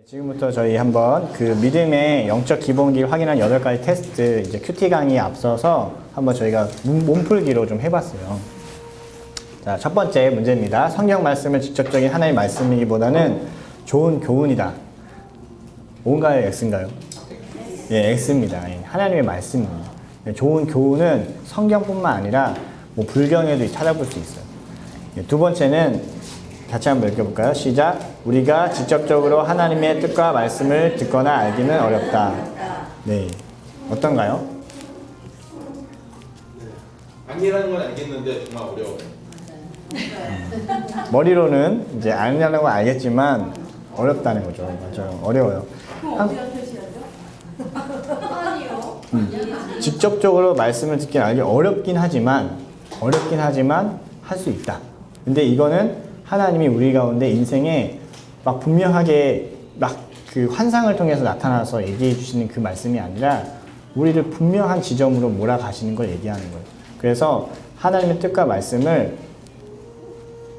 지금부터 저희 한번 그 믿음의 영적 기본기를 확인한 8가지 테스트 이제 큐티 강의에 앞서서 한번 저희가 몸풀기로 좀 해봤어요. 자, 첫 번째 문제입니다. 성경 말씀을 직접적인 하나님의 말씀이기보다는 좋은 교훈이다. 뭔가요? X인가요? 예, X입니다. 예, 하나님의 말씀입니다. 예, 좋은 교훈은 성경뿐만 아니라 뭐 불경에도 찾아볼 수 있어요. 예, 두 번째는 같이 한번 읽어볼까요? 시작. 우리가 직접적으로 하나님의 뜻과 말씀을 듣거나 알기는 어렵다. 네. 어떤가요? 아니라는 건 알겠는데 정말 어려워요. 머리로는 이제 아니라는 건 알겠지만 어렵다는 거죠. 맞아요. 어려워요. 직접적으로 말씀을 듣긴 알기 어렵긴 하지만 할 수 있다. 근데 이거는 하나님이 우리 가운데 인생에 막 분명하게 막 그 환상을 통해서 나타나서 얘기해 주시는 그 말씀이 아니라 우리를 분명한 지점으로 몰아가시는 걸 얘기하는 거예요. 그래서 하나님의 뜻과 말씀을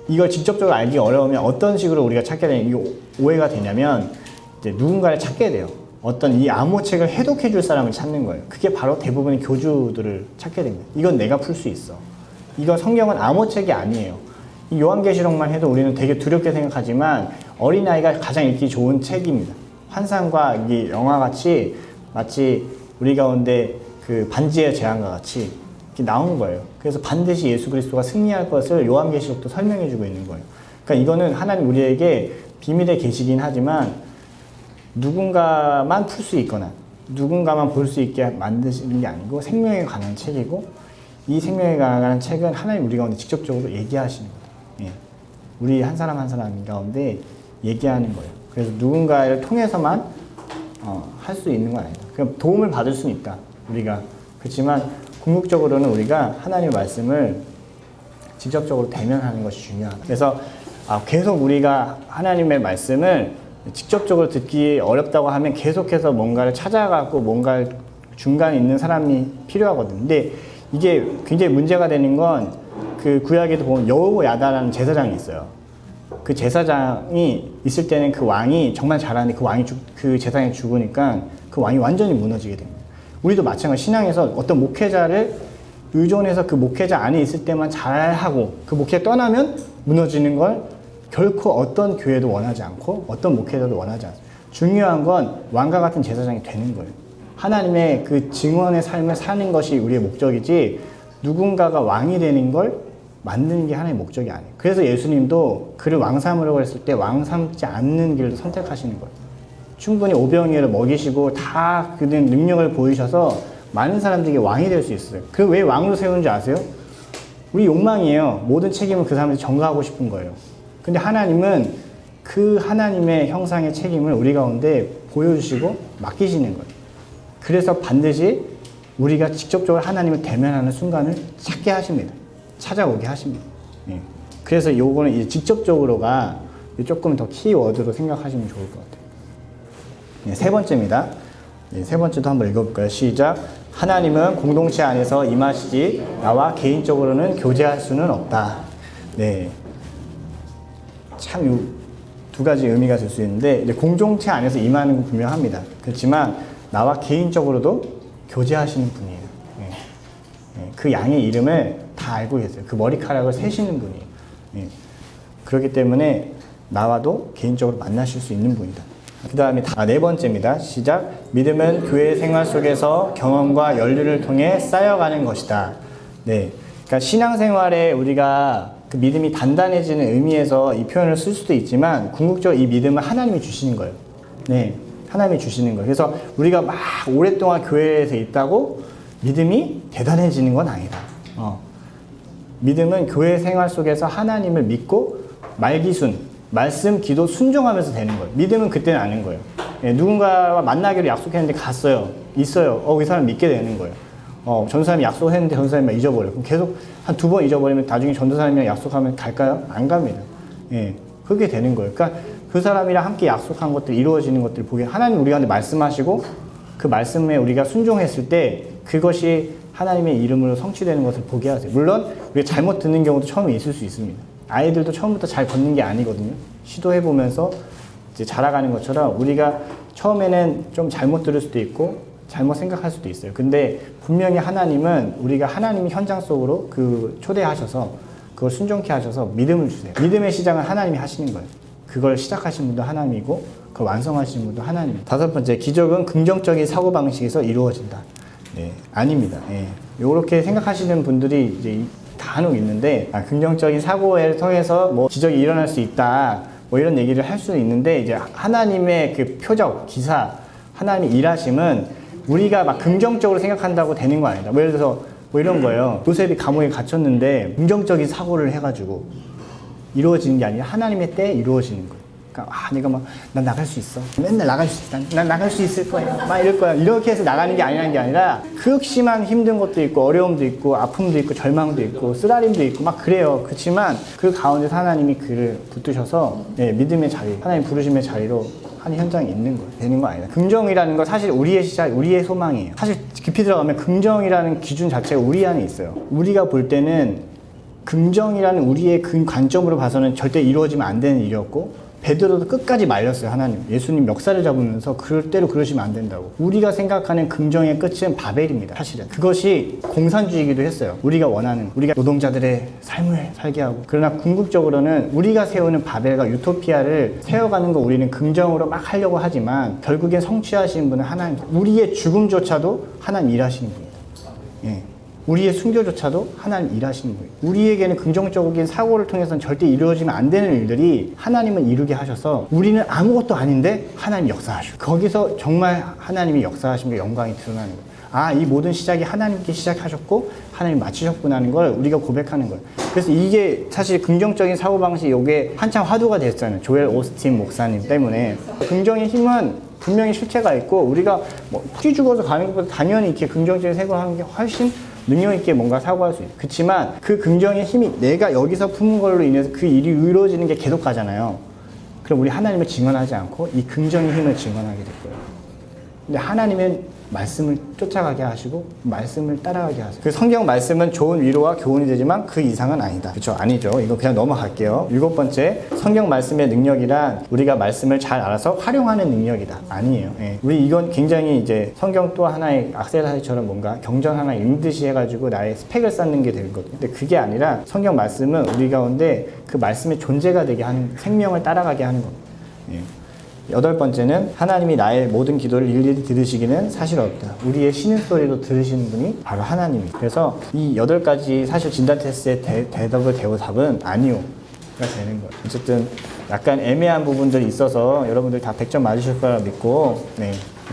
이걸 직접적으로 알기 어려우면 어떤 식으로 우리가 찾게 되는 이 오해가 되냐면 이제 누군가를 찾게 돼요. 어떤 이 암호책을 해독해 줄 사람을 찾는 거예요. 그게 바로 대부분의 교주들을 찾게 됩니다. 이건 내가 풀 수 있어. 이건 성경은 암호책이 아니에요. 이 요한계시록만 해도 우리는 되게 두렵게 생각하지만 어린아이가 가장 읽기 좋은 책입니다. 환상과 이 영화같이 마치 우리 가운데 그 반지의 제왕과 같이 이렇게 나오는 거예요. 그래서 반드시 예수 그리스도가 승리할 것을 요한계시록도 설명해주고 있는 거예요. 그러니까 이거는 하나님 우리에게 비밀의 계시긴 하지만 누군가만 풀 수 있거나 누군가만 볼 수 있게 만드시는 게 아니고 생명에 관한 책이고 이 생명에 관한 책은 하나님 우리 가운데 직접적으로 얘기하시는 거예요. 예. 우리 한 사람 한 사람 가운데 얘기하는 거예요. 그래서 누군가를 통해서만 할 수 있는 건 아니다. 그럼 도움을 받을 수는 있다. 우리가. 그렇지만 궁극적으로는 우리가 하나님의 말씀을 직접적으로 대면하는 것이 중요하다. 그래서 계속 우리가 하나님의 말씀을 직접적으로 듣기 어렵다고 하면 계속해서 뭔가를 찾아가고 뭔가 중간에 있는 사람이 필요하거든요. 근데 이게 굉장히 문제가 되는 건 그 구약에도 보면 여호야다라는 제사장이 있어요. 그 제사장이 있을 때는 그 왕이 정말 잘하는데 그 제사장이 죽으니까 그 왕이 완전히 무너지게 됩니다. 우리도 마찬가지 신앙에서 어떤 목회자를 의존해서 그 목회자 안에 있을 때만 잘하고 그 목회자 떠나면 무너지는 걸 결코 어떤 교회도 원하지 않고 어떤 목회자도 원하지 않습니다. 중요한 건 왕과 같은 제사장이 되는 거예요. 하나님의 그 증언의 삶을 사는 것이 우리의 목적이지 누군가가 왕이 되는 걸 만드는 게 하나의 목적이 아니에요. 그래서 예수님도 그를 왕 삼으려고 했을 때 왕 삼지 않는 길도 선택하시는 거예요. 충분히 오병이어를 먹이시고 다 그는 능력을 보이셔서 많은 사람들에게 왕이 될 수 있어요. 그 왜 왕으로 세우는지 아세요? 우리 욕망이에요. 모든 책임을 그 사람들이 전가하고 싶은 거예요. 근데 하나님은 그 하나님의 형상의 책임을 우리 가운데 보여주시고 맡기시는 거예요. 그래서 반드시 우리가 직접적으로 하나님을 대면하는 순간을 찾게 하십니다. 찾아오게 하십니다. 예. 그래서 요거는 이제 직접적으로가 조금 더 키워드로 생각하시면 좋을 것 같아요. 예, 세 번째입니다. 예, 세 번째도 한번 읽어볼까요? 시작. 하나님은 공동체 안에서 임하시지 나와 개인적으로는 교제할 수는 없다. 네. 참 요 두 가지 의미가 될 수 있는데 이제 공동체 안에서 임하는 건 분명합니다. 그렇지만 나와 개인적으로도 교제하시는 분이에요. 예. 예. 그 양의 이름을 다 알고 계세요. 그 머리카락을 세시는 분이에요. 예. 그렇기 때문에 나와도 개인적으로 만나실 수 있는 분이다. 그 다음에 네 번째입니다. 시작. 믿음은 교회 생활 속에서 경험과 연륜을 통해 쌓여가는 것이다. 네. 그러니까 신앙생활에 우리가 그 믿음이 단단해지는 의미에서 이 표현을 쓸 수도 있지만 궁극적으로 이 믿음은 하나님이 주시는 거예요. 네. 하나님이 주시는 거예요. 그래서 우리가 막 오랫동안 교회에서 있다고 믿음이 대단해지는 건 아니다. 믿음은 교회 생활 속에서 하나님을 믿고 말기순, 말씀, 기도 순종하면서 되는 거예요. 믿음은 그때는 아는 거예요. 예, 누군가와 만나기로 약속했는데 갔어요. 있어요. 이 사람 믿게 되는 거예요. 전도사님이 약속했는데 전도사님이 잊어버려요. 그럼 계속 한 2번 잊어버리면 나중에 전도사님이랑 약속하면 갈까요? 안 갑니다. 예, 그게 되는 거예요. 그러니까 그 사람이랑 함께 약속한 것들, 이루어지는 것들을 보게 하나님 우리가 말씀하시고 그 말씀에 우리가 순종했을 때 그것이 하나님의 이름으로 성취되는 것을 보게 하세요. 물론 우리가 잘못 듣는 경우도 처음에 있을 수 있습니다. 아이들도 처음부터 잘 걷는 게 아니거든요. 시도해보면서 이제 자라가는 것처럼 우리가 처음에는 좀 잘못 들을 수도 있고 잘못 생각할 수도 있어요. 근데 분명히 하나님은 우리가 하나님이 현장 속으로 그 초대하셔서 그걸 순종케 하셔서 믿음을 주세요. 믿음의 시작은 하나님이 하시는 거예요. 그걸 시작하신 분도 하나님이고 그걸 완성하시는 분도 하나님입니다. 다섯 번째, 기적은 긍정적인 사고방식에서 이루어진다. 네, 아닙니다. 예. 요렇게 생각하시는 분들이 이제 간혹 있는데, 긍정적인 사고를 통해서 뭐 기적이 일어날 수 있다, 뭐 이런 얘기를 할 수는 있는데, 이제 하나님의 그 표적, 기사, 하나님의 일하심은 우리가 막 긍정적으로 생각한다고 되는 거 아니다. 뭐 예를 들어서 뭐 이런 거예요. 요셉이 감옥에 갇혔는데 긍정적인 사고를 해가지고 이루어지는 게 아니라 하나님의 때에 이루어지는 거예요. 그러니까 내가 막 난 나갈 수 있어. 맨날 나갈 수 있어. 난 나갈 수 있을 거야. 막 이럴 거야. 이렇게 해서 나가는 게 아니라는 게 아니라 극심한 힘든 것도 있고 어려움도 있고 아픔도 있고 절망도 있고 쓰라림도 있고 막 그래요. 그렇지만 그 가운데서 하나님이 그를 붙드셔서 믿음의 자리, 하나님 부르심의 자리로 한 현장이 있는 거예요. 되는 거 아니다. 긍정이라는 건 사실 우리의 시작, 우리의 소망이에요. 사실 깊이 들어가면 긍정이라는 기준 자체가 우리 안에 있어요. 우리가 볼 때는 긍정이라는 우리의 관점으로 봐서는 절대 이루어지면 안 되는 일이었고, 베드로도 끝까지 말렸어요. 하나님, 예수님 멱살을 잡으면서 그럴 대로 그러시면 안 된다고. 우리가 생각하는 긍정의 끝은 바벨입니다. 사실은 그것이 공산주의이기도 했어요. 우리가 원하는, 우리가 노동자들의 삶을 살게 하고, 그러나 궁극적으로는 우리가 세우는 바벨과 유토피아를 세워가는 거 우리는 긍정으로 막 하려고 하지만 결국엔 성취하시는 분은 하나님. 우리의 죽음조차도 하나님 일하시는 분입니다. 예. 우리의 순교조차도 하나님 일하시는 거예요. 우리에게는 긍정적인 사고를 통해서는 절대 이루어지면 안 되는 일들이 하나님은 이루게 하셔서 우리는 아무것도 아닌데 하나님이 역사하셔. 거기서 정말 하나님이 역사하심과 영광이 드러나는 거예요. 이 모든 시작이 하나님께 시작하셨고 하나님 마치셨구나 하는 걸 우리가 고백하는 거예요. 그래서 이게 사실 긍정적인 사고방식이 이게 한참 화두가 됐잖아요. 조엘 오스틴 목사님 때문에. 긍정의 힘은 분명히 실체가 있고, 우리가 뭐 피 죽어서 가는 것보다 당연히 이렇게 긍정적인 생각을 하는 게 훨씬 능력 있게 뭔가 사고할 수 있어요. 그렇지만 그 긍정의 힘이 내가 여기서 품은 걸로 인해서 그 일이 이루어지는 게 계속 가잖아요. 그럼 우리 하나님을 증언하지 않고 이 긍정의 힘을 증언하게 될 거예요. 근데 하나님은 말씀을 쫓아가게 하시고 말씀을 따라가게 하세요. 그 성경 말씀은 좋은 위로와 교훈이 되지만 그 이상은 아니다. 그렇죠? 아니죠. 이거 그냥 넘어갈게요. 일곱 번째, 성경 말씀의 능력이란 우리가 말씀을 잘 알아서 활용하는 능력이다. 아니에요. 우리 이건 굉장히 이제 성경 또 하나의 악셀사리처럼 뭔가 경전 하나 읽듯이 해가지고 나의 스펙을 쌓는 게 되거든요. 근데 그게 아니라 성경 말씀은 우리 가운데 그 말씀의 존재가 되게 하는, 생명을 따라가게 하는 겁니다. 여덟 번째는 하나님이 나의 모든 기도를 일일이 들으시기는 사실 없다. 우리의 신음소리도 들으시는 분이 바로 하나님이에요. 그래서 이 8가지 사실 진단 테스트의 대답을 대고 답은 아니요가 되는 거예요. 어쨌든 약간 애매한 부분들이 있어서 여러분들 다 100점 맞으실 거라 믿고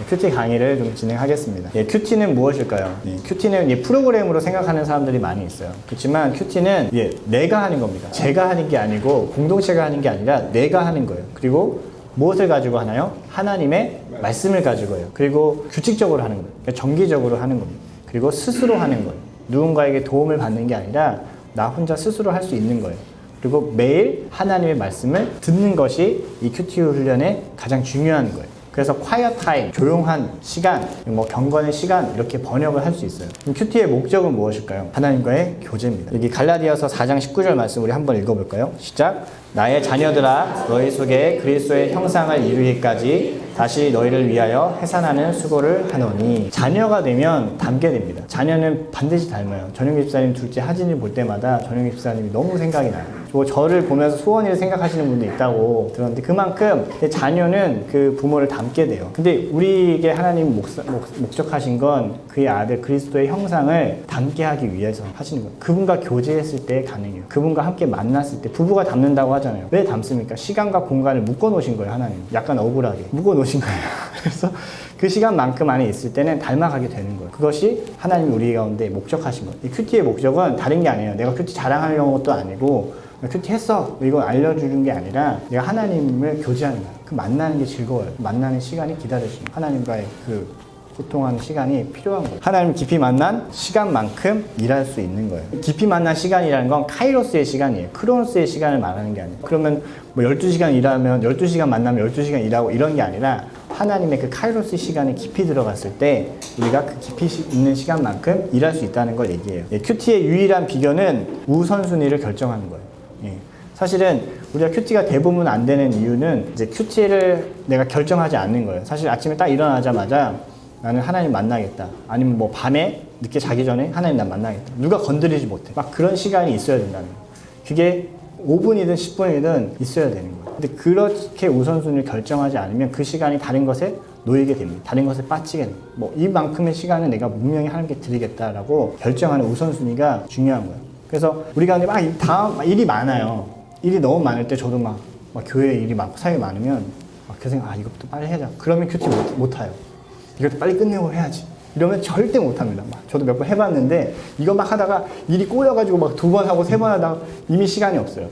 큐티 강의를 좀 진행하겠습니다. 큐티는 무엇일까요? 큐티는 프로그램으로 생각하는 사람들이 많이 있어요. 그렇지만 큐티는 내가 하는 겁니다. 제가 하는 게 아니고 공동체가 하는 게 아니라 내가 하는 거예요. 그리고 무엇을 가지고 하나요? 하나님의 말씀을 가지고 해요. 그리고 규칙적으로 하는 거예요. 그러니까 정기적으로 하는 겁니다. 그리고 스스로 하는 거예요. 누군가에게 도움을 받는 게 아니라 나 혼자 스스로 할 수 있는 거예요. 그리고 매일 하나님의 말씀을 듣는 것이 이 큐티 훈련의 가장 중요한 거예요. 그래서 quiet time, 조용한 시간, 뭐 경건의 시간, 이렇게 번역을 할 수 있어요. 그럼 큐티의 목적은 무엇일까요? 하나님과의 교제입니다. 여기 갈라디아서 4장 19절 말씀 우리 한번 읽어볼까요? 시작. 나의 자녀들아, 너희 속에 그리스도의 형상을 이루기까지 다시 너희를 위하여 해산하는 수고를 하노니. 자녀가 되면 닮게 됩니다. 자녀는 반드시 닮아요. 전용기 집사님 둘째 하진을 볼 때마다 전용기 집사님이 너무 생각이 나요. 저를 보면서 수원이를 생각하시는 분도 있다고 들었는데, 그만큼 자녀는 그 부모를 닮게 돼요. 근데 우리에게 하나님 목적하신 건 그의 아들 그리스도의 형상을 닮게 하기 위해서 하시는 거예요. 그분과 교제했을 때 가능해요. 그분과 함께 만났을 때. 부부가 닮는다고 하잖아요. 왜 닮습니까? 시간과 공간을 묶어 놓으신 거예요. 하나님 약간 억울하게 묶어 놓으신 거예요. 그래서 그 시간만큼 안에 있을 때는 닮아가게 되는 거예요. 그것이 하나님이 우리 가운데 목적하신 거예요. 이 큐티의 목적은 다른 게 아니에요. 내가 큐티 자랑하려는 것도 아니고 큐티 했어 이거 알려주는 게 아니라 내가 하나님을 교제하는 거예요. 그 만나는 게 즐거워요. 만나는 시간이 기다려지는 거예요. 하나님과의 그 소통하는 시간이 필요한 거예요. 하나님 깊이 만난 시간만큼 일할 수 있는 거예요. 깊이 만난 시간이라는 건 카이로스의 시간이에요. 크로노스의 시간을 말하는 게 아니에요. 그러면 뭐 12시간 일하면 12시간 만나면 12시간 일하고 이런 게 아니라 하나님의 그 카이로스 시간에 깊이 들어갔을 때 우리가 그 깊이 있는 시간만큼 일할 수 있다는 걸 얘기해요. 큐티의 유일한 비결은 우선순위를 결정하는 거예요. 사실은 우리가 큐티가 대부분 안 되는 이유는 이제 큐티를 내가 결정하지 않는 거예요. 사실 아침에 딱 일어나자마자 나는 하나님 만나겠다. 아니면 뭐 밤에 늦게 자기 전에 하나님 난 만나겠다. 누가 건드리지 못해. 막 그런 시간이 있어야 된다는 거예요. 그게 5분이든 10분이든 있어야 되는 거예요. 근데 그렇게 우선순위를 결정하지 않으면 그 시간이 다른 것에 놓이게 됩니다. 다른 것에 빠지게 됩니다. 뭐 이만큼의 시간은 내가 분명히 하나님께 드리겠다라고 결정하는 우선순위가 중요한 거예요. 그래서 우리가 막 일이 많아요. 일이 너무 많을 때 저도 막 교회 일이 많고 사회 많으면 막 그 생각, 이것도 빨리 해야지. 그러면 큐티 못 타요. 이것도 빨리 끝내고 해야지. 이러면 절대 못 합니다. 저도 몇 번 해봤는데 이거 막 하다가 일이 꼬여가지고 막 2번 하고 3번 하다가 이미 시간이 없어요.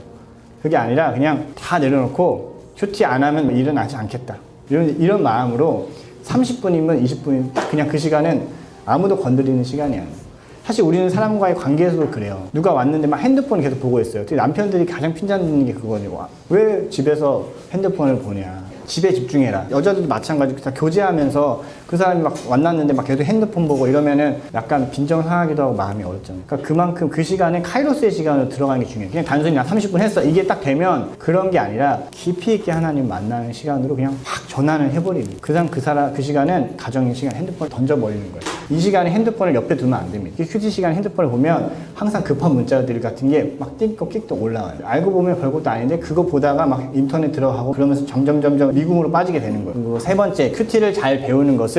그게 아니라 그냥 다 내려놓고 큐티 안 하면 일어나지 않겠다. 이런 마음으로 30분이면 20분이면 그냥 그 시간은 아무도 건드리는 시간이 아니에요. 사실 우리는 사람과의 관계에서도 그래요. 누가 왔는데 막 핸드폰을 계속 보고 있어요. 남편들이 가장 핀잔 드는 게 그거죠. 왜 집에서 핸드폰을 보냐. 집에 집중해라. 여자들도 마찬가지로 다 교제하면서 그 사람이 막 만났는데 막 계속 핸드폰 보고 이러면은 약간 빈정상하기도 하고 마음이 어렵잖아요. 그러니까 그만큼 그 시간에 카이로스의 시간으로 들어가는 게 중요해요. 그냥 단순히 나 30분 했어. 이게 딱 되면 그런 게 아니라 깊이 있게 하나님 만나는 시간으로 그냥 확 전환을 해버리는 거예요. 그 시간은 가정의 시간, 핸드폰을 던져버리는 거예요. 이 시간에 핸드폰을 옆에 두면 안 됩니다. 휴지 시간에 핸드폰을 보면 항상 급한 문자들 같은 게 막 띵꺽 올라와요. 알고 보면 별것도 아닌데 그거 보다가 막 인터넷 들어가고 그러면서 점점 미궁으로 빠지게 되는 거예요. 그리고 세 번째, 큐티를 잘 배우는 것은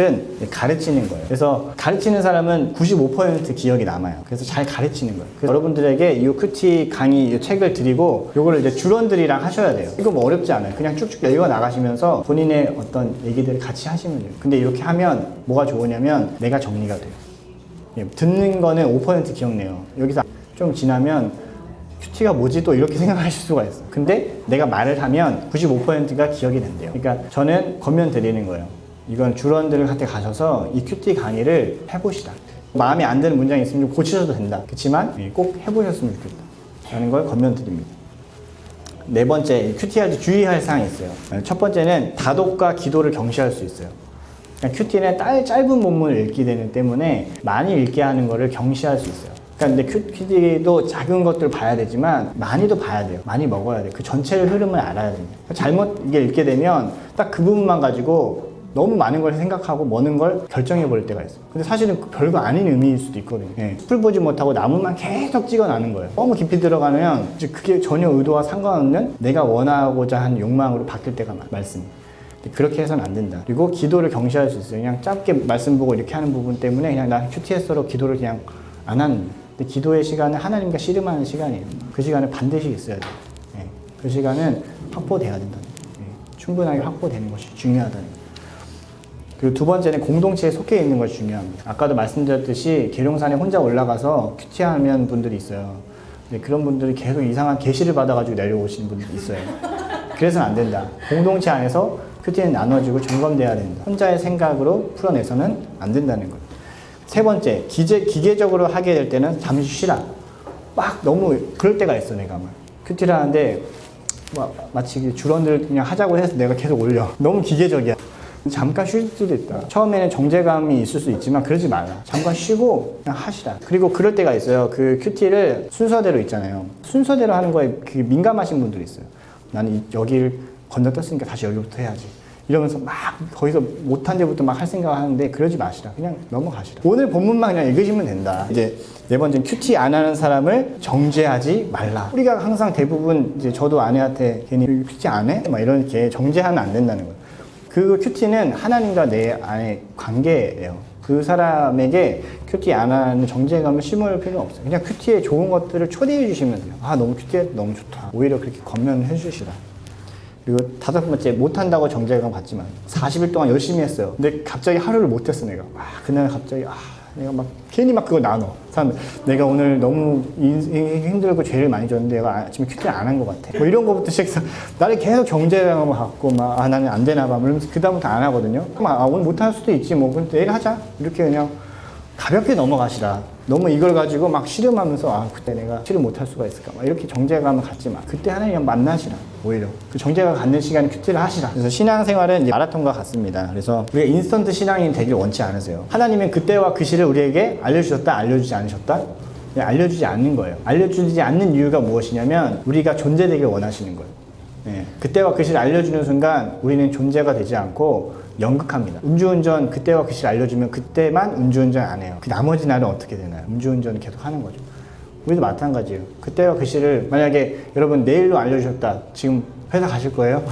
가르치는 거예요. 그래서 가르치는 사람은 95% 기억이 남아요. 그래서 잘 가르치는 거예요. 그래서 여러분들에게 이 큐티 강의 이 책을 드리고 요거를 이제 주론들이랑 하셔야 돼요. 이거 뭐 어렵지 않아요. 그냥 쭉쭉 읽어 나가시면서 본인의 어떤 얘기들을 같이 하시면 돼요. 근데 이렇게 하면 뭐가 좋으냐면 내가 정리가 돼요. 듣는 거는 5% 기억내요. 여기서 좀 지나면 큐티가 뭐지 또 이렇게 생각하실 수가 있어요. 근데 내가 말을 하면 95%가 기억이 된대요. 그러니까 저는 권면 드리는 거예요. 이건 주론들한테 가셔서 이 큐티 강의를 해보시라. 마음에 안 드는 문장이 있으면 좀 고치셔도 된다. 그렇지만 꼭 해보셨으면 좋겠다 라는 걸 권면 드립니다. 네 번째, 큐티할 때 주의할 사항이 있어요. 첫 번째는 다독과 기도를 경시할 수 있어요. 큐티는 짧은 본문을 읽게 되는 때문에 많이 읽게 하는 거를 경시할 수 있어요. 근데 큐티도 작은 것들을 봐야 되지만 많이도 봐야 돼요. 많이 먹어야 돼요. 그 전체를 흐름을 알아야 됩니다. 잘못 이게 읽게 되면 딱 그 부분만 가지고 너무 많은 걸 생각하고 머는 걸 결정해 버릴 때가 있어요. 근데 사실은 별거 아닌 의미일 수도 있거든요. 숲을 보지 못하고 나무만 계속 찍어나는 거예요. 너무 깊이 들어가면 그게 전혀 의도와 상관없는 내가 원하고자 하는 욕망으로 바뀔 때가 많습니다. 그렇게 해서는 안 된다. 그리고 기도를 경시할 수 있어요. 그냥 짧게 말씀 보고 이렇게 하는 부분 때문에 그냥 나 큐티에서로 기도를 그냥 안 하는 거예요. 근데 기도의 시간은 하나님과 씨름하는 시간이에요. 그 시간은 반드시 있어야 돼요. 그 시간은 확보돼야 된다는 거예요. 충분하게 확보되는 것이 중요하다는 거예요. 그리고 두 번째는 공동체에 속해 있는 것이 중요합니다. 아까도 말씀드렸듯이 계룡산에 혼자 올라가서 큐티하는 분들이 있어요. 근데 그런 분들이 계속 이상한 계시를 받아가지고 내려오시는 분들이 있어요. 그래서는 안 된다. 공동체 안에서 큐티는 나눠지고 점검돼야 된다. 혼자의 생각으로 풀어내서는 안 된다는 거예요. 세 번째, 기계적으로 하게 될 때는 잠시 쉬라. 막 너무 그럴 때가 있어, 내가 막. 큐티를 하는데 마치 주론들 그냥 하자고 해서 내가 계속 올려. 너무 기계적이야. 잠깐 쉴 수도 있다. 처음에는 정제감이 있을 수 있지만 그러지 말라. 잠깐 쉬고 그냥 하시라. 그리고 그럴 때가 있어요. 그 큐티를 순서대로 있잖아요. 순서대로 하는 거에 민감하신 분들이 있어요. 나는 여기를 건너뛰었으니까 다시 여기부터 해야지. 이러면서 막 거기서 못한 데부터 막 할 생각을 하는데 그러지 마시라. 그냥 넘어가시라. 오늘 본문만 그냥 읽으시면 된다. 이제 네 번째는 큐티 안 하는 사람을 정죄하지 말라. 우리가 항상 대부분 이제 저도 아내한테 괜히 큐티 안 해? 막 이렇게 정죄하면 안 된다는 거예요. 그 큐티는 하나님과 내 안의 관계예요. 그 사람에게 큐티 안 하는 정죄감을 심을 필요는 없어요. 그냥 큐티에 좋은 것들을 초대해 주시면 돼요. 너무 큐티에 너무 좋다. 오히려 그렇게 권면해 주시라. 그리고 다섯 번째, 못한다고 정죄감 갖지 마. 40일 동안 열심히 했어요. 근데 갑자기 하루를 못했어, 내가. 그날 갑자기, 내가 막, 괜히 막 그거 나눠. 사람들, 내가 오늘 너무 힘들고 죄를 많이 졌는데 내가 아침에 큐티를 안 한 것 같아. 뭐 이런 거부터 시작해서 나를 계속 정죄감을 갖고 나는 안 되나 봐. 이러면서 그다음부터 안 하거든요. 그럼 오늘 못할 수도 있지. 뭐, 그럼 내일 하자. 이렇게 그냥 가볍게 넘어가시라. 너무 이걸 가지고 막 씨름하면서 그때 내가 씨름 못할 수가 있을까 막 이렇게 정죄감을 갖지 마. 그때 하나님이랑 만나시라. 오히려 그 정죄감 갖는 시간에 큐티를 하시라. 그래서 신앙생활은 이제 마라톤과 같습니다. 그래서 우리가 인스턴트 신앙인 되길 원치 않으세요. 하나님은 그때와 그 시를 우리에게 알려주셨다, 알려주지 않으셨다? 그냥 알려주지 않는 거예요. 알려주지 않는 이유가 무엇이냐면 우리가 존재되길 원하시는 거예요. 예, 그때와 그 시를 알려주는 순간 우리는 존재가 되지 않고 연극합니다. 음주운전 그때와 그 시를 알려주면 그때만 음주운전 안 해요. 그 나머지 날은 어떻게 되나요? 음주운전을 계속 하는 거죠. 우리도 마찬가지예요. 그때와 그 시를 만약에 여러분 내일로 알려주셨다. 지금 회사 가실 거예요?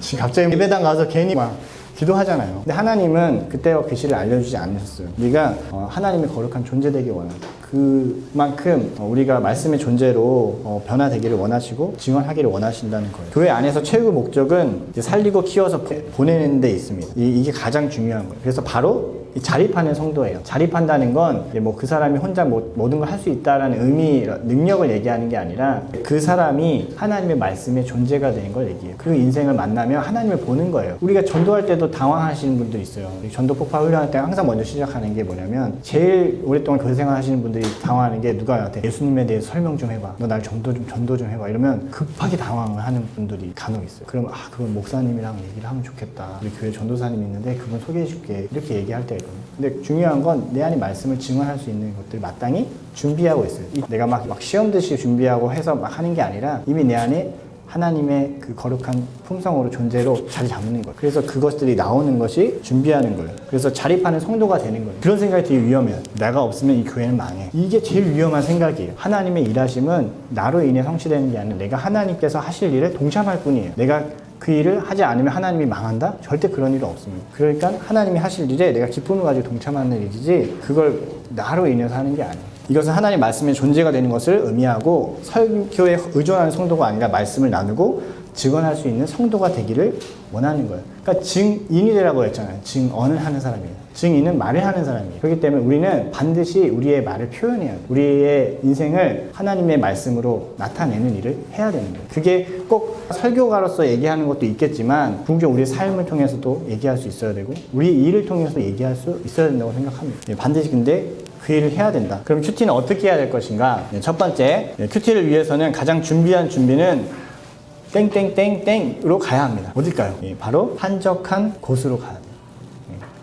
지금 갑자기 예배당 가서 괜히 막 기도하잖아요. 근데 하나님은 그때와 그 시를 알려주지 않으셨어요. 우리가 하나님의 거룩한 존재 되기 원하고 그만큼 우리가 말씀의 존재로 변화되기를 원하시고 증언하기를 원하신다는 거예요. 교회 안에서 최고 목적은 이제 살리고 키워서 보내는 데 있습니다. 이게 가장 중요한 거예요. 그래서 바로 이 자립하는 성도예요. 자립한다는 건 뭐 그 사람이 혼자 모든 걸 할 수 있다라는 의미, 능력을 얘기하는 게 아니라 그 사람이 하나님의 말씀의 존재가 되는 걸 얘기해요. 그 인생을 만나면 하나님을 보는 거예요. 우리가 전도할 때도 당황하시는 분들이 있어요. 전도 폭파 훈련할 때 항상 먼저 시작하는 게 뭐냐면 제일 오랫동안 교회 생활하시는 분들이 당황하는 게 누가 나한테 예수님에 대해서 설명 좀 해봐. 너 날 전도 좀 해봐. 이러면 급하게 당황을 하는 분들이 간혹 있어요. 그러면 그건 목사님이랑 얘기를 하면 좋겠다. 우리 교회 전도사님 있는데 그분 소개해줄게. 이렇게 얘기할 때가 있거든요. 근데 중요한 건 내 안에 말씀을 증언할 수 있는 것들을 마땅히 준비하고 있어요. 내가 막 시험 듯이 준비하고 해서 막 하는 게 아니라 이미 내 안에 하나님의 그 거룩한 품성으로 존재로 자리 잡는 거예요. 그래서 그것들이 나오는 것이 준비하는 거예요. 그래서 자립하는 성도가 되는 거예요. 그런 생각이 되게 위험해요. 내가 없으면 이 교회는 망해. 이게 제일 위험한 생각이에요. 하나님의 일하심은 나로 인해 성취되는 게 아니라 내가 하나님께서 하실 일에 동참할 뿐이에요. 내가 그 일을 하지 않으면 하나님이 망한다? 절대 그런 일은 없습니다. 그러니까 하나님이 하실 일에 내가 기쁨을 가지고 동참하는 일이지 그걸 나로 인해서 하는 게 아니에요. 이것은 하나님 말씀의 존재가 되는 것을 의미하고 설교에 의존하는 성도가 아니라 말씀을 나누고 증언할 수 있는 성도가 되기를 원하는 거예요. 그러니까 증인이 되라고 했잖아요. 증언을 하는 사람이에요. 증인은 말을 하는 사람이에요. 그렇기 때문에 우리는 반드시 우리의 말을 표현해야 돼요. 우리의 인생을 하나님의 말씀으로 나타내는 일을 해야 되는 거예요. 그게 꼭 설교가로서 얘기하는 것도 있겠지만 분명 우리의 삶을 통해서도 얘기할 수 있어야 되고 우리 일을 통해서도 얘기할 수 있어야 된다고 생각합니다. 반드시 근데 그 일을 해야 된다. 그럼 큐티는 어떻게 해야 될 것인가? 첫 번째, 큐티를 위해서는 가장 준비한 준비는 땡땡땡땡으로 가야 합니다. 어딜까요? 바로 한적한 곳으로 가야 돼요.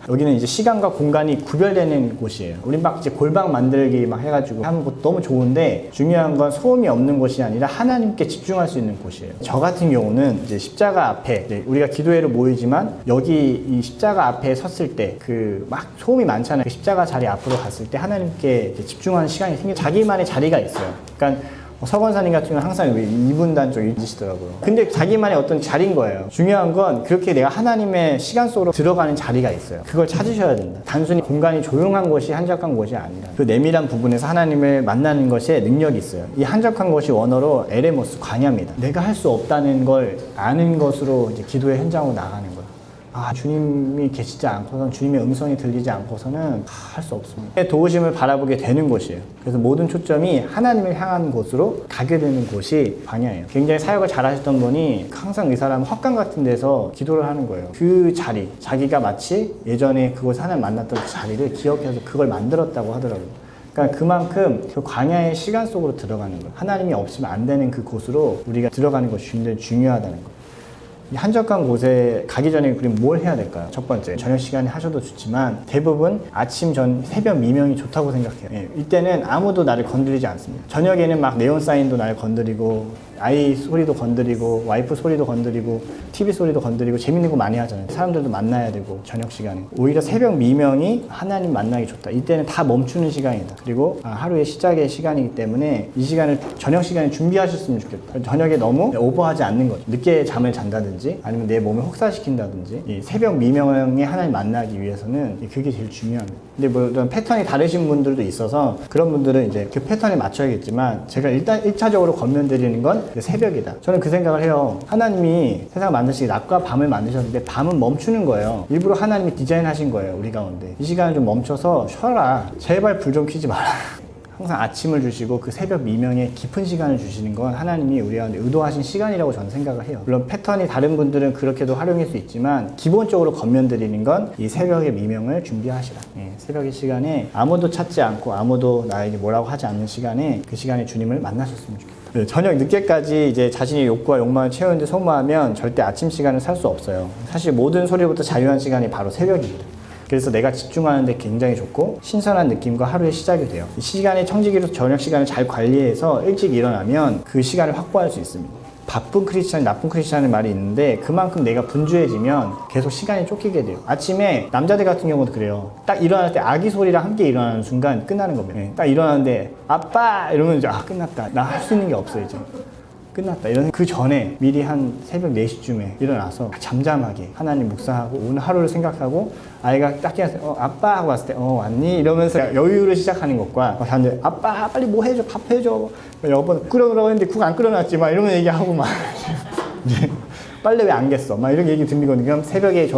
여기는 이제 시간과 공간이 구별되는 곳이에요. 우린 막 이제 골방 만들기 막 해가지고 하는 것도 너무 좋은데 중요한 건 소음이 없는 곳이 아니라 하나님께 집중할 수 있는 곳이에요. 저 같은 경우는 이제 십자가 앞에 이제 우리가 기도회로 모이지만 여기 이 십자가 앞에 섰을 때 그 막 소음이 많잖아요. 그 십자가 자리 앞으로 갔을 때 하나님께 집중하는 시간이 생겨 자기만의 자리가 있어요. 그러니까 서건사님 같은 경우는 항상 2분단 쪽에 있으시더라고요. 근데 자기만의 어떤 자리인 거예요. 중요한 건 그렇게 내가 하나님의 시간 속으로 들어가는 자리가 있어요. 그걸 찾으셔야 된다. 단순히 공간이 조용한 곳이 한적한 곳이 아니라 그 내밀한 부분에서 하나님을 만나는 것에 능력이 있어요. 이 한적한 곳이 원어로 에레모스, 광야입니다. 내가 할 수 없다는 걸 아는 것으로 이제 기도의 현장으로 나가는 거예요. 주님이 계시지 않고서는 주님의 음성이 들리지 않고서는 할 수 없습니다. 도우심을 바라보게 되는 곳이에요. 그래서 모든 초점이 하나님을 향한 곳으로 가게 되는 곳이 광야예요. 굉장히 사역을 잘 하셨던 분이 항상 이 사람은 헛간 같은 데서 기도를 하는 거예요. 그 자리, 자기가 마치 예전에 그곳 하나님 만났던 그 자리를 기억해서 그걸 만들었다고 하더라고요. 그러니까 그만큼 그 광야의 시간 속으로 들어가는 거예요. 하나님이 없으면 안 되는 그 곳으로 우리가 들어가는 것이 굉장히 중요하다는 거예요. 이 한적한 곳에 가기 전에 우리는 뭘 해야 될까요? 첫 번째, 저녁 시간에 하셔도 좋지만 대부분 아침 전 새벽 미명이 좋다고 생각해요. 이때는 아무도 나를 건드리지 않습니다. 저녁에는 막 네온사인도 나를 건드리고 아이 소리도 건드리고 와이프 소리도 건드리고 TV 소리도 건드리고 재밌는 거 많이 하잖아요. 사람들도 만나야 되고 저녁 시간에 오히려 새벽 미명이 하나님 만나기 좋다. 이때는 다 멈추는 시간이다. 그리고 하루의 시작의 시간이기 때문에 이 시간을 저녁 시간에 준비하셨으면 좋겠다. 저녁에 너무 오버하지 않는 거죠. 늦게 잠을 잔다든지 아니면 내 몸을 혹사시킨다든지 이 새벽 미명에 하나님 만나기 위해서는 그게 제일 중요합니다. 근데 뭐 패턴이 다르신 분들도 있어서 그런 분들은 이제 그 패턴에 맞춰야겠지만 제가 일단 1차적으로 권면드리는 건 새벽이다. 저는 그 생각을 해요. 하나님이 세상을 만드시기 낮과 밤을 만드셨는데 밤은 멈추는 거예요. 일부러 하나님이 디자인하신 거예요. 우리 가운데. 이 시간을 좀 멈춰서 쉬어라. 제발 불 좀 켜지 마라. 항상 아침을 주시고 그 새벽 미명에 깊은 시간을 주시는 건 하나님이 우리가 의도하신 시간이라고 저는 생각을 해요. 물론 패턴이 다른 분들은 그렇게도 활용할 수 있지만 기본적으로 권면드리는 건 이 새벽의 미명을 준비하시라. 새벽의 시간에 아무도 찾지 않고 아무도 나에게 뭐라고 하지 않는 시간에 그 시간에 주님을 만나셨으면 좋겠다. 저녁 늦게까지 이제 자신의 욕구와 욕망을 채우는데 소모하면 절대 아침 시간을 살 수 없어요. 사실 모든 소리부터 자유한 시간이 바로 새벽입니다. 그래서 내가 집중하는데 굉장히 좋고 신선한 느낌과 하루의 시작이 돼요. 이 시간의 청지기로 저녁 시간을 잘 관리해서 일찍 일어나면 그 시간을 확보할 수 있습니다. 바쁜 크리스찬, 나쁜 크리스찬의 말이 있는데 그만큼 내가 분주해지면 계속 시간이 쫓기게 돼요. 아침에 남자들 같은 경우도 그래요. 딱 일어날 때 아기 소리랑 함께 일어나는 순간 끝나는 겁니다. 딱 일어나는데 아빠 이러면 이제 끝났다. 나 할 수 있는 게 없어 이제. 끝났다. 이런 그 전에 미리 한 새벽 4시쯤에 일어나서 잠잠하게 하나님 묵상하고 오늘 하루를 생각하고 아이가 딱 깨어서 아빠 하고 왔을 때 왔니? 이러면서 여유를 시작하는 것과 사람들 아빠 빨리 뭐 해줘 밥 해줘 여보 끓여놓으라고 했는데 국 안 끓여놨지 막 이러면 얘기하고 막 이제 빨래 왜 안 겠어 막 이런 얘기 들리거든요. 그럼 새벽에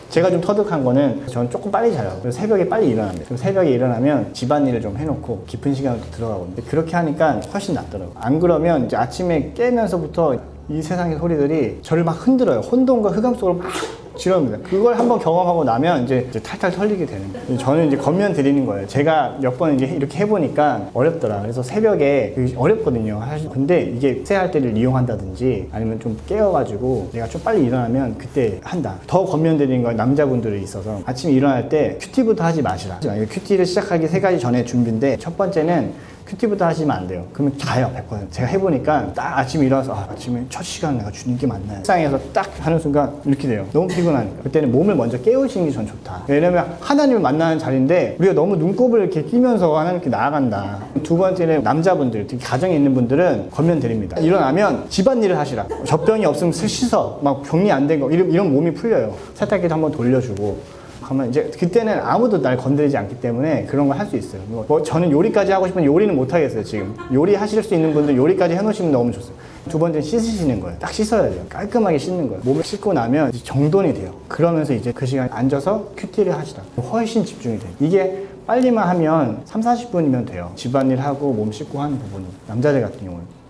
제가 좀 터득한 거는 저는 조금 빨리 자요. 그래서 새벽에 빨리 일어납니다. 그럼 새벽에 일어나면 집안일을 좀 해놓고 깊은 시간을 들어가거든요. 그렇게 하니까 훨씬 낫더라고요. 안 그러면 이제 아침에 깨면서부터 이 세상의 소리들이 저를 막 흔들어요. 혼돈과 흑암 속으로 막 지릅니다. 그걸 한번 경험하고 나면 이제 탈탈 털리게 되는 거예요. 저는 이제 권면 드리는 거예요. 제가 몇 번 이제 이렇게 해보니까 어렵더라. 그래서 새벽에 어렵거든요. 사실 근데 이게 쇠할 때를 이용한다든지 아니면 좀 깨워가지고 내가 좀 빨리 일어나면 그때 한다. 더 권면 드리는 건 남자분들이 있어서 아침에 일어날 때 큐티부터 하지 마시라. 큐티를 시작하기 3가지 전에 준비인데 첫 번째는 큐티부터 하시면 안 돼요. 그러면 자요, 100%. 제가 해보니까 딱 아침에 일어나서 아침에 첫 시간 내가 주님께 만나요. 세상에서 딱 하는 순간 이렇게 돼요. 너무 피곤하니까. 그때는 몸을 먼저 깨우시는 게 전 좋다. 왜냐면 하나님을 만나는 자리인데 우리가 너무 눈곱을 이렇게 끼면서 하나님께 나아간다. 두 번째는 남자분들, 특히 가정에 있는 분들은 권면드립니다. 일어나면 집안일을 하시라. 젖병이 없으면 씻어. 막 정리 안 된 거. 이런 몸이 풀려요. 세탁기도 한번 돌려주고. 그러면 이제 그때는 아무도 날 건드리지 않기 때문에 그런 걸 할 수 있어요. 뭐 저는 요리까지 하고 싶은데 요리는 못 하겠어요. 지금 요리 하실 수 있는 분들 요리까지 해놓으시면 너무 좋습니다. 두 번째는 씻으시는 거예요. 딱 씻어야 돼요. 깔끔하게 씻는 거예요. 몸을 씻고 나면 이제 정돈이 돼요. 그러면서 이제 그 시간에 앉아서 큐티를 하시라. 훨씬 집중이 돼요. 이게 빨리만 하면 30-40분이면 돼요. 집안일 하고 몸 씻고 하는 부분이. 남자들 같은 경우는.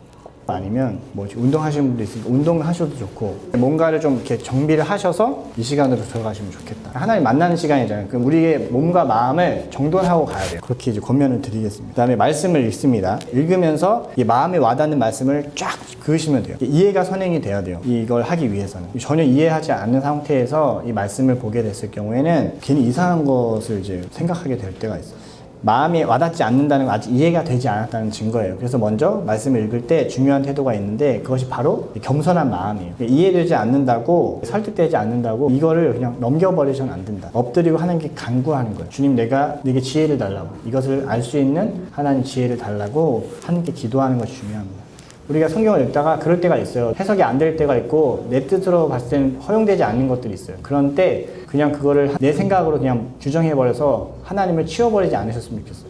아니면 운동하시는 분도 있으니까 운동하셔도 좋고 뭔가를 좀 이렇게 정비를 하셔서 이 시간으로 들어가시면 좋겠다. 하나님 만나는 시간이잖아요. 그럼 우리의 몸과 마음을 정돈하고 가야 돼요. 그렇게 이제 권면을 드리겠습니다. 그 다음에 말씀을 읽습니다. 읽으면서 이 마음에 와닿는 말씀을 쫙 그으시면 돼요. 이해가 선행이 돼야 돼요. 이걸 하기 위해서는. 전혀 이해하지 않는 상태에서 이 말씀을 보게 됐을 경우에는 괜히 이상한 것을 이제 생각하게 될 때가 있어요. 마음이 와닿지 않는다는 건 아직 이해가 되지 않았다는 증거예요. 그래서 먼저 말씀을 읽을 때 중요한 태도가 있는데 그것이 바로 겸손한 마음이에요. 이해되지 않는다고 설득되지 않는다고 이거를 그냥 넘겨버리셔는 안 된다. 엎드리고 하나님께 간구하는 거예요. 주님 내가 내게 지혜를 달라고 이것을 알 수 있는 하나님 지혜를 달라고 하나님께 기도하는 것이 중요합니다. 우리가 성경을 읽다가 그럴 때가 있어요. 해석이 안 될 때가 있고 내 뜻으로 봤을 때는 허용되지 않는 것들이 있어요. 그런 때 그냥 그거를 내 생각으로 그냥 규정해버려서 하나님을 치워버리지 않으셨으면 좋겠어요.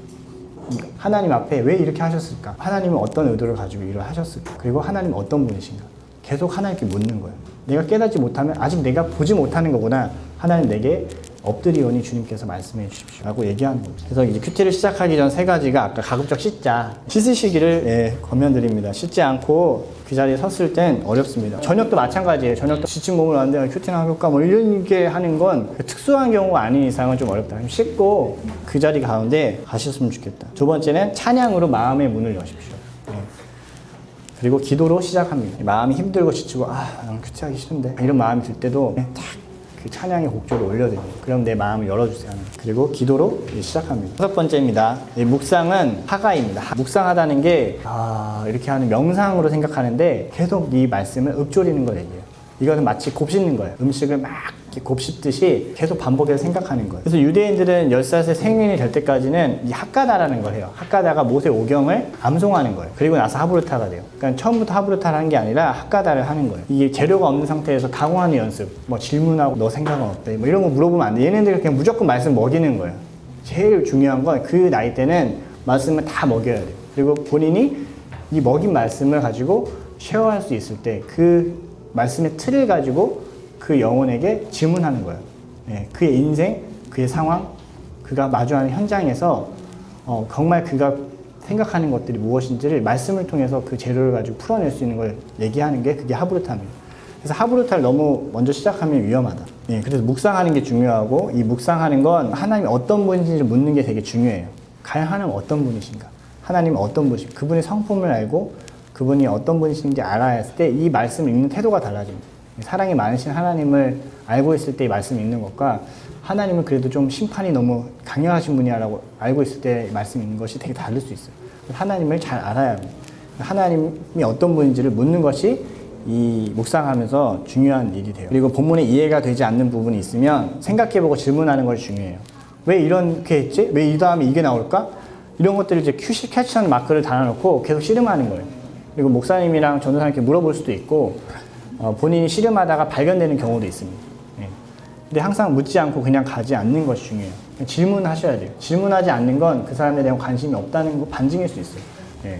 하나님 앞에 왜 이렇게 하셨을까? 하나님은 어떤 의도를 가지고 일을 하셨을까? 그리고 하나님은 어떤 분이신가? 계속 하나님께 묻는 거예요. 내가 깨닫지 못하면 아직 내가 보지 못하는 거구나. 하나님 내게 엎드리오니 주님께서 말씀해 주십시오 라고 얘기하는 거죠. 그래서 이제 큐티를 시작하기 전 3가지가 아까 가급적 씻으시기를 권면드립니다. 씻지 않고 그 자리에 섰을 땐 어렵습니다. 저녁도 마찬가지예요. 저녁도 지친 몸을 왔는데 큐티나 할까 뭐 이렇게 하는 건 특수한 경우가 아닌 이상은 좀 어렵다. 씻고 그 자리 가운데 가셨으면 좋겠다. 두 번째는 찬양으로 마음의 문을 여십시오. 그리고 기도로 시작합니다. 마음이 힘들고 지치고 난 큐티하기 싫은데 이런 마음이 들 때도 딱 그 찬양의 곡조를 올려드립니다. 그럼 내 마음을 열어주세요. 그리고 기도로 시작합니다. 6번째입니다. 묵상은 하가입니다. 묵상하다는 게 이렇게 하는 명상으로 생각하는데 계속 이 말씀을 읊조리는 걸 얘기해요. 이것은 마치 곱씹는 거예요. 음식을 막 곱씹듯이 계속 반복해서 생각하는 거예요. 그래서 유대인들은 10살에 생년이 될 때까지는 이 학가다라는 걸 해요. 학가다가 모세 오경을 암송하는 거예요. 그리고 나서 하브르타가 돼요. 그러니까 처음부터 하브르타를 하는 게 아니라 학가다를 하는 거예요. 이게 재료가 없는 상태에서 강화하는 연습, 질문하고 너 생각은 어때? 이런 거 물어보면 안 돼. 얘네들 그냥 무조건 말씀 먹이는 거예요. 제일 중요한 건 그 나이 때는 말씀을 다 먹여야 돼요. 그리고 본인이 이 먹인 말씀을 가지고 쉐어할 수 있을 때 그 말씀의 틀을 가지고 그 영혼에게 질문하는 거예요. 그의 인생, 그의 상황, 그가 마주하는 현장에서 정말 그가 생각하는 것들이 무엇인지를 말씀을 통해서 그 재료를 가지고 풀어낼 수 있는 걸 얘기하는 게 그게 하브르타입니다. 그래서 하브르타를 너무 먼저 시작하면 위험하다. 그래서 묵상하는 게 중요하고 이 묵상하는 건 하나님이 어떤 분이신지 묻는 게 되게 중요해요. 과연 하나님은 어떤 분이신가? 하나님은 어떤 분이신가? 그분의 성품을 알고 그분이 어떤 분이신지 알아야 했을 때 이 말씀을 읽는 태도가 달라집니다. 사랑이 많으신 하나님을 알고 있을 때 이 말씀 읽는 것과 하나님은 그래도 좀 심판이 너무 강력하신 분이라고 알고 있을 때 말씀 읽는 것이 되게 다를 수 있어요. 하나님을 잘 알아야 합니다. 하나님이 어떤 분인지를 묻는 것이 이 묵상하면서 중요한 일이 돼요. 그리고 본문에 이해가 되지 않는 부분이 있으면 생각해보고 질문하는 걸 중요해요. 왜 이렇게 했지? 왜 이 다음에 이게 나올까? 이런 것들을 이제 캐치한 마크를 달아놓고 계속 씨름하는 거예요. 그리고 목사님이랑 전도사님께 물어볼 수도 있고 본인이 씨름하다가 발견되는 경우도 있습니다. 예. 근데 항상 묻지 않고 그냥 가지 않는 것이 중요해요. 그냥 질문하셔야 돼요. 질문하지 않는 건 그 사람에 대한 관심이 없다는 거 반증일 수 있어요. 예.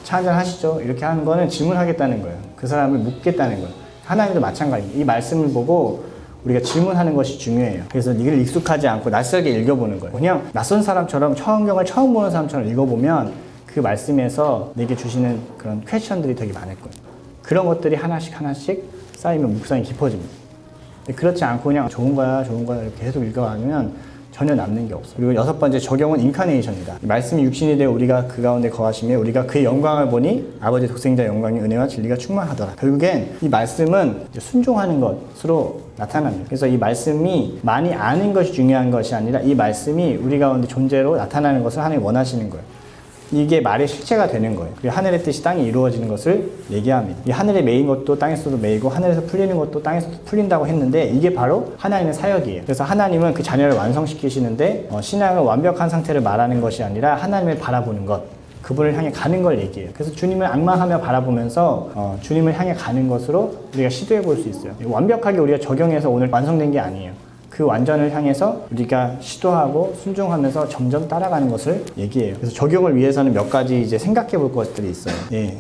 차 한잔 하시죠. 이렇게 하는 거는 질문하겠다는 거예요. 그 사람을 묻겠다는 거예요. 하나님도 마찬가지입니다. 이 말씀을 보고 우리가 질문하는 것이 중요해요. 그래서 이걸 익숙하지 않고 낯설게 읽어보는 거예요. 그냥 낯선 사람처럼 성경을 처음 보는 사람처럼 읽어보면 그 말씀에서 내게 주시는 그런 퀘션들이 되게 많을 거예요. 그런 것들이 하나씩 쌓이면 묵상이 깊어집니다. 근데 그렇지 않고 그냥 좋은 거야 이렇게 계속 읽어가면 전혀 남는 게 없어요. 그리고 6번째 적용은 인카네이션이다. 말씀이 육신이 되어 우리가 그 가운데 거하시며 우리가 그의 영광을 보니 아버지 독생자 영광이 은혜와 진리가 충만하더라. 결국엔 이 말씀은 순종하는 것으로 나타납니다. 그래서 이 말씀이 많이 아는 것이 중요한 것이 아니라 이 말씀이 우리 가운데 존재로 나타나는 것을 하나님 원하시는 거예요. 이게 말의 실체가 되는 거예요. 그리고 하늘의 뜻이 땅에 이루어지는 것을 얘기합니다. 이 하늘에 매인 것도 땅에서도 매이고 하늘에서 풀리는 것도 땅에서도 풀린다고 했는데 이게 바로 하나님의 사역이에요. 그래서 하나님은 그 자녀를 완성시키시는데 신앙을 완벽한 상태를 말하는 것이 아니라 하나님을 바라보는 것, 그분을 향해 가는 걸 얘기해요. 그래서 주님을 앙망하며 바라보면서 주님을 향해 가는 것으로 우리가 시도해 볼 수 있어요. 완벽하게 우리가 적용해서 오늘 완성된 게 아니에요. 그 완전을 향해서 우리가 시도하고 순종하면서 점점 따라가는 것을 얘기해요. 그래서 적용을 위해서는 몇 가지 이제 생각해 볼 것들이 있어요. 예.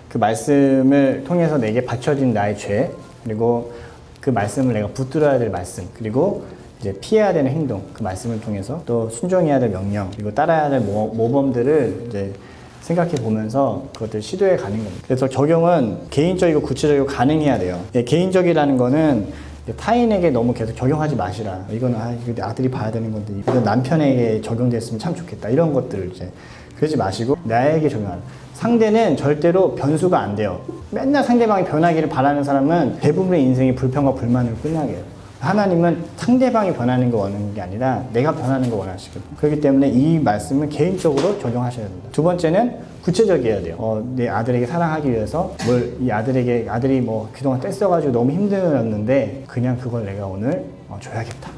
그 말씀을 통해서 내게 바쳐진 나의 죄, 그리고 그 말씀을 내가 붙들어야 될 말씀, 그리고 이제 피해야 되는 행동, 그 말씀을 통해서 또 순종해야 될 명령, 그리고 따라야 될 모범들을 이제 생각해 보면서 그것들 시도해 가는 겁니다. 그래서 적용은 개인적이고 구체적이고 가능해야 돼요. 예, 개인적이라는 거는 타인에게 너무 계속 적용하지 마시라. 이거는 이거 아들이 봐야 되는 건데 이거 남편에게 적용됐으면 참 좋겠다. 이런 것들을 이제 그러지 마시고 나에게 적용하라. 상대는 절대로 변수가 안 돼요. 맨날 상대방이 변하기를 바라는 사람은 대부분의 인생이 불평과 불만으로 끝나게 해요. 하나님은 상대방이 변하는 거 원하는 게 아니라 내가 변하는 거 원하시거든요. 그렇기 때문에 이 말씀은 개인적으로 적용하셔야 됩니다. 두 번째는 구체적이어야 돼요. 내 아들에게 사랑하기 위해서 이 아들이 뭐 그동안 떼써가지고 너무 힘들었는데 그냥 그걸 내가 오늘 줘야겠다.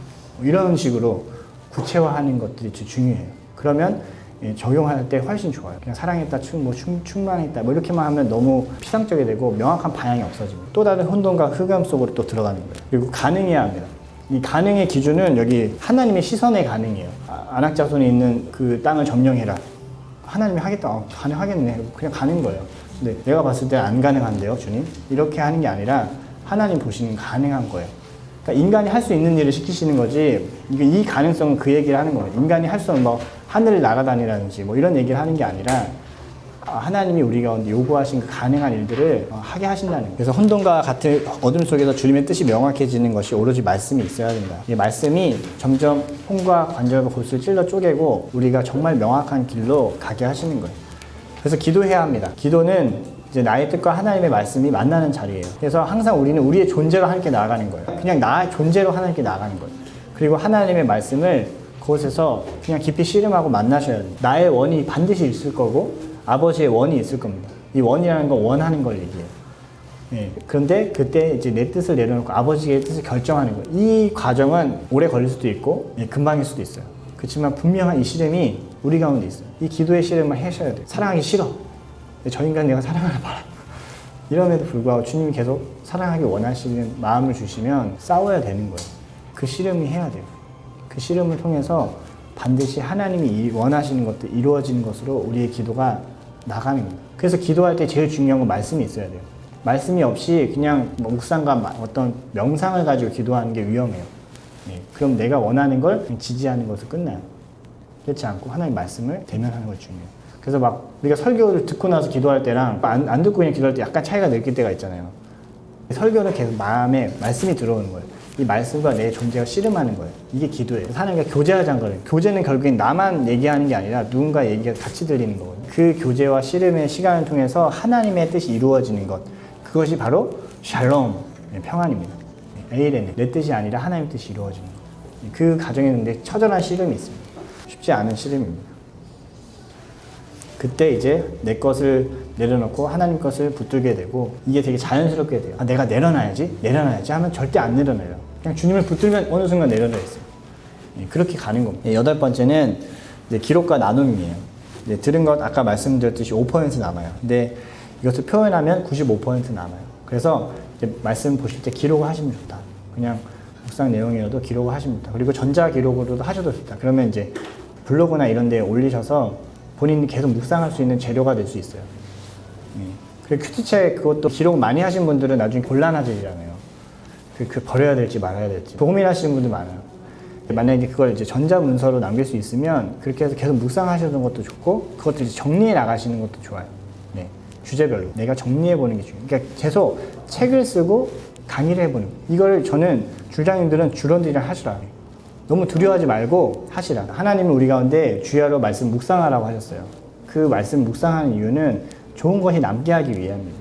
이런 식으로 구체화하는 것들이 중요해요. 그러면 적용할 때 훨씬 좋아요. 그냥 사랑했다, 충만했다 뭐 이렇게만 하면 너무 피상적이 되고 명확한 방향이 없어집니다. 또 다른 혼돈과 흑암 속으로 또 들어가는 거예요. 그리고 가능해야 합니다. 이 가능의 기준은 여기 하나님의 시선의 가능이에요. 안악자손이 있는 그 땅을 점령해라. 하나님이 하겠다. 가능하겠네. 그냥 가는 거예요. 근데 내가 봤을 때 안 가능한데요, 주님? 이렇게 하는 게 아니라 하나님 보시는 가능한 거예요. 그러니까 인간이 할 수 있는 일을 시키시는 거지, 이 가능성은 그 얘기를 하는 거예요. 인간이 할 수 없는 뭐 하늘을 날아다니라든지 뭐 이런 얘기를 하는 게 아니라 하나님이 우리 가운데 요구하신 그 가능한 일들을 하게 하신다는 거예요. 그래서 혼돈과 같은 어둠 속에서 주님의 뜻이 명확해지는 것이 오로지 말씀이 있어야 된다. 이 말씀이 점점 혼과 관절과 골수를 찔러 쪼개고 우리가 정말 명확한 길로 가게 하시는 거예요. 그래서 기도해야 합니다. 기도는 이제 나의 뜻과 하나님의 말씀이 만나는 자리예요. 그래서 항상 우리는 우리의 존재로 하나님께 나아가는 거예요. 그냥 나의 존재로 하나님께 나아가는 거예요. 그리고 하나님의 말씀을 그곳에서 그냥 깊이 씨름하고 만나셔야 돼요. 나의 원이 반드시 있을 거고 아버지의 원이 있을 겁니다. 이 원이라는 건 원하는 걸 얘기해요. 예. 그런데 그때 이제 내 뜻을 내려놓고 아버지의 뜻을 결정하는 거예요. 이 과정은 오래 걸릴 수도 있고 금방일 수도 있어요. 그렇지만 분명한 이 씨름이 우리 가운데 있어요. 이 기도의 씨름을 하셔야 돼요. 사랑하기 싫어. 저 인간 내가 사랑하나 봐라. 이럼에도 불구하고 주님이 계속 사랑하기 원하시는 마음을 주시면 싸워야 되는 거예요. 그 씨름이 해야 돼요. 그 씨름을 통해서 반드시 하나님이 원하시는 것들 이루어지는 것으로 우리의 기도가 나가는 겁니다. 그래서 기도할 때 제일 중요한 건 말씀이 있어야 돼요. 말씀이 없이 그냥 묵상과 어떤 명상을 가지고 기도하는 게 위험해요. 네. 그럼 내가 원하는 걸 지지하는 것으로 끝나요. 그렇지 않고 하나님 말씀을 대면하는 것이 중요해요. 그래서 막 우리가 설교를 듣고 나서 기도할 때랑 안 듣고 그냥 기도할 때 약간 차이가 느낄 때가 있잖아요. 설교는 계속 마음에 말씀이 들어오는 거예요. 이 말씀과 내 존재가 씨름하는 거예요. 이게 기도예요. 하나님과 교제하자는 거예요. 교제는 결국엔 나만 얘기하는 게 아니라 누군가 얘기가 같이 들리는 거거든요. 그 교제와 씨름의 시간을 통해서 하나님의 뜻이 이루어지는 것, 그것이 바로 샬롬, 평안입니다. 에이렌, 내 뜻이 아니라 하나님의 뜻이 이루어지는 것. 그 과정에 있는데 처절한 씨름이 있습니다. 쉽지 않은 씨름입니다. 그때 이제 내 것을 내려놓고 하나님 것을 붙들게 되고 이게 되게 자연스럽게 돼요. 아, 내가 내려놔야지 하면 절대 안 내려놔요. 그냥 주님을 붙들면 어느 순간 내려놔 있어요. 그렇게 가는 겁니다. 여덟 번째는 이제 기록과 나눔이에요. 들은 것 아까 말씀드렸듯이 5% 남아요. 근데 이것을 표현하면 95% 남아요. 그래서 이제 말씀 보실 때 기록을 하시면 좋다. 그냥 묵상 내용이라도 기록을 하시면 좋다. 그리고 전자 기록으로도 하셔도 좋다. 그러면 이제 블로그나 이런 데에 올리셔서 본인이 계속 묵상할 수 있는 재료가 될 수 있어요. 그리고 큐티책 그것도 기록 많이 하신 분들은 나중에 곤란하시잖아요. 그 버려야 될지 말아야 될지 고민하시는 분들 많아요. 만약에 그걸 이제 전자문서로 남길 수 있으면 그렇게 해서 계속 묵상하시는 것도 좋고 그것도 이제 정리해 나가시는 것도 좋아요. 주제별로 내가 정리해 보는 게 중요해요. 그러니까 계속 책을 쓰고 강의를 해보는 거예요. 이걸 저는 줄장님들은 줄원들이랑 하시라. 너무 두려워하지 말고 하시라. 하나님은 우리 가운데 주야로 말씀 묵상하라고 하셨어요. 그 말씀 묵상하는 이유는 좋은 것이 남게 하기 위함입니다.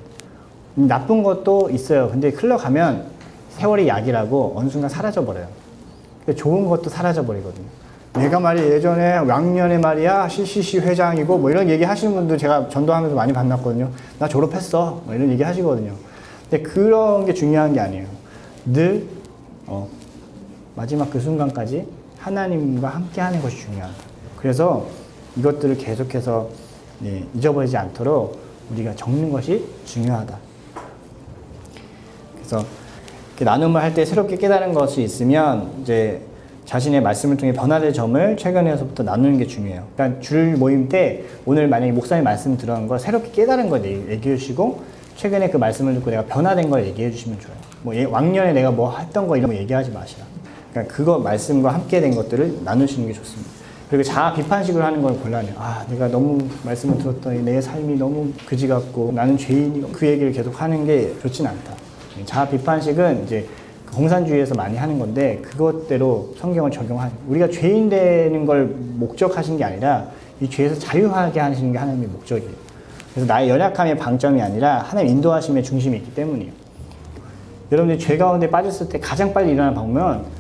나쁜 것도 있어요. 근데 흘러가면 세월이 약이라고 어느 순간 사라져버려요. 좋은 것도 사라져버리거든요. 내가 말이야 예전에 왕년에 말이야 CCC 회장이고 뭐 이런 얘기 하시는 분들 제가 전도하면서 많이 만났거든요. 나 졸업했어 뭐 이런 얘기 하시거든요. 근데 그런 게 중요한 게 아니에요. 늘 마지막 그 순간까지 하나님과 함께 하는 것이 중요하다. 그래서 이것들을 계속해서 잊어버리지 않도록 우리가 적는 것이 중요하다. 그래서 이렇게 나눔을 할 때 새롭게 깨달은 것이 있으면 이제 자신의 말씀을 통해 변화될 점을 최근에서부터 나누는 게 중요해요. 그러니까 줄 모임 때 오늘 만약에 목사님 말씀 들어간 걸 새롭게 깨달은 걸 얘기해 주시고 최근에 그 말씀을 듣고 내가 변화된 걸 얘기해 주시면 좋아요. 뭐 왕년에 내가 뭐 했던 거 이런 거 얘기하지 마시라. 그러니까 그거 말씀과 함께 된 것들을 나누시는 게 좋습니다. 그리고 자아 비판식으로 하는 건 곤란해요. 아, 내가 너무 말씀을 들었더니 내 삶이 너무 그지 같고 나는 죄인이고 그 얘기를 계속 하는 게 좋진 않다. 자아 비판식은 이제 공산주의에서 많이 하는 건데 그것대로 성경을 적용하는 우리가 죄인 되는 걸 목적하신 게 아니라 이 죄에서 자유하게 하시는 게 하나님의 목적이에요. 그래서 나의 연약함의 방점이 아니라 하나님 인도하심의 중심이 있기 때문이에요. 여러분들이 죄 가운데 빠졌을 때 가장 빨리 일어나는 방법은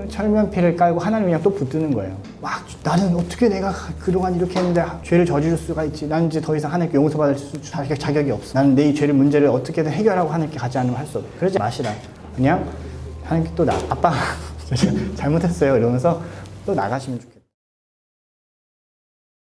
철면피를 깔고 하나님 그냥 또 붙드는 거예요. 막 나는 어떻게 내가 그동안 이렇게 했는데 죄를 저지를 수가 있지. 나는 이제 더 이상 하나님께 용서받을 자격이 없어. 나는 내 이 죄를 문제를 어떻게든 해결하고 하나님께 가지 않으면 할 수 없어. 그러지 마시라. 그냥 하나님께 또 아빠 잘못했어요 이러면서 또 나가시면 좋겠어요.